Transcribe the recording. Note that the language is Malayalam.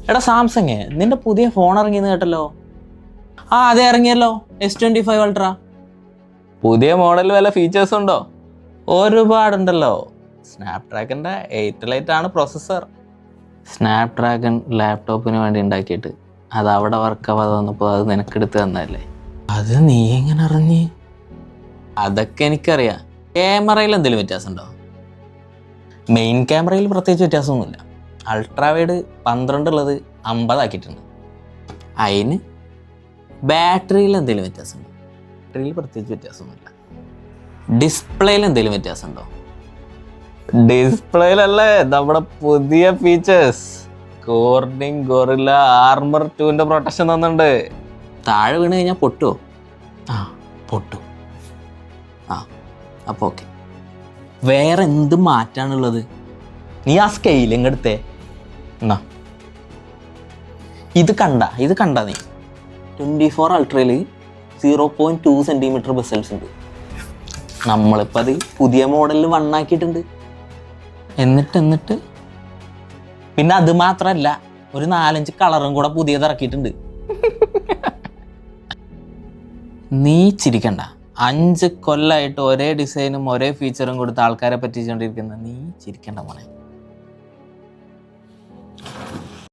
എടാ സാംസങ്, നിന്റെ പുതിയ ഫോൺ ഇറങ്ങിയെന്ന് കേട്ടല്ലോ. അതെ ഇറങ്ങിയല്ലോ, S25 Ultra. പുതിയ മോഡൽ വല്ല ഫീച്ചേഴ്സ് ഉണ്ടോ? ഒരുപാടുണ്ടല്ലോ. സ്നാപ്ഡ്രാഗന്റെ 8 ലൈറ്റ് ആണ് പ്രൊസസ്സർ. സ്നാപ്ഡ്രാഗൺ ലാപ്ടോപ്പിന് വേണ്ടി ഉണ്ടാക്കിയിട്ട് അത് അവിടെ വർക്കാവാതെ വന്നപ്പോൾ അത് നിനക്കെടുത്ത് തന്നല്ലേ. അത് നീ എങ്ങനെ അറിഞ്ഞ്? അതൊക്കെ എനിക്കറിയാം. ക്യാമറയിൽ എന്തെങ്കിലും വ്യത്യാസം ഉണ്ടോ? മെയിൻ ക്യാമറയിൽ പ്രത്യേകിച്ച് വ്യത്യാസമൊന്നുമില്ല. അൾട്രാ വൈഡ് 12 ഉള്ളത് 50 ആക്കിയിട്ടുണ്ട്. അതിന് ബാറ്ററിയിൽ എന്തെങ്കിലും വ്യത്യാസമുണ്ടോ? ബാറ്ററിയിൽ പ്രത്യേകിച്ച് വ്യത്യാസമൊന്നുമില്ല. ഡിസ്പ്ലേയിൽ എന്തെങ്കിലും വ്യത്യാസമുണ്ടോ? ഡിസ്പ്ലേയിലല്ലേ നമ്മുടെ പുതിയ ഫീച്ചേഴ്സ്. കോർണിംഗ് ഗൊറില്ല ആർമർ 2ന്റെ പ്രൊട്ടക്ഷൻ തന്നുണ്ട്. താഴെ വീണ് കഴിഞ്ഞാൽ പൊട്ടുമോ? പൊട്ടും. അപ്പോൾ ഓക്കെ. വേറെ എന്ത് മാറ്റാണുള്ളത്? നീ ആ സ്കെയിലിങ് എടുത്തേ. എന്നാ ഇത് കണ്ട നീ 24 അൾട്രയിൽ 0.2 സെൻറ്റിമീറ്റർ ബെസൽസ് ഉണ്ട്. നമ്മളിപ്പോൾ അത് പുതിയ മോഡലിൽ 1 ആക്കിയിട്ടുണ്ട്. എന്നിട്ട് പിന്നെ അത് മാത്രമല്ല, ഒരു 4-5 കളറും കൂടെ പുതിയത് ഇറക്കിയിട്ടുണ്ട്. നീ ചിരിക്കണ്ട. 5 കൊല്ലമായിട്ട് ഒരേ ഡിസൈനും ഒരേ ഫീച്ചറും കൊടുത്ത് ആൾക്കാരെ പറ്റിച്ചുകൊണ്ടിരിക്കുന്ന നീ ചിരിക്കണ്ട മോനെ.